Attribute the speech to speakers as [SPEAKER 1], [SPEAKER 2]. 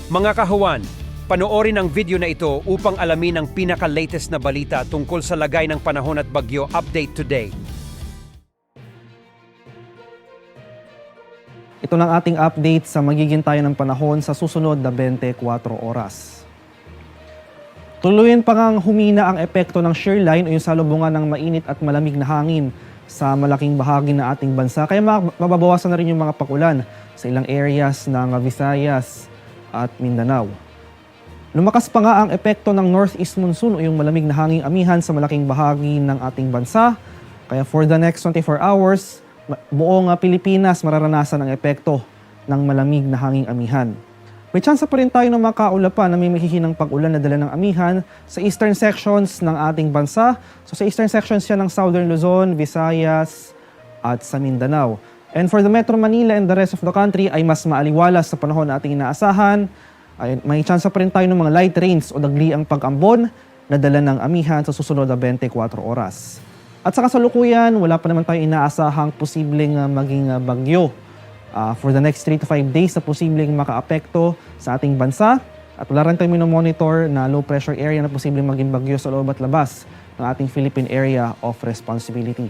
[SPEAKER 1] Mga kahuwan, panoorin ang video na ito upang alamin ang pinaka-latest na balita tungkol sa lagay ng panahon at bagyo update today.
[SPEAKER 2] Ito ng ating update sa magiging tayo ng panahon sa susunod na 24 oras. Tuluyan pa ngang humina ang epekto ng shear line o yung salubungan ng mainit at malamig na hangin sa malaking bahagi ng ating bansa. Kaya mababawasan na rin yung mga pakulan sa ilang areas ng Visayas at Mindanao. Lumakas pa nga ang epekto ng northeast monsoon o yung malamig na hanging amihan sa malaking bahagi ng ating bansa. Kaya for the next 24 hours, buong Pilipinas mararanasan ang epekto ng malamig na hanging amihan. May tsansa pa rin tayo ng makaulapan na may mahihinang pag-ulan na dala ng amihan sa eastern sections ng ating bansa. So sa eastern sections yan ng Southern Luzon, Visayas at sa Mindanao. And for the Metro Manila and the rest of the country ay mas maaliwalas sa panahon na ating inaasahan. Ay, may tsansa pa rin tayo ng mga light rains o dagliang pag-ambon na dala ng amihan sa susunod na 24 oras. At sa kasalukuyan, wala pa naman tayo inaasahang posibleng maging bagyo for the next 3 to 5 days na posibleng makaapekto sa ating bansa. At wala rin tayo minomonitor na low pressure area na posibleng maging bagyo sa loob at labas ng ating Philippine Area of Responsibility.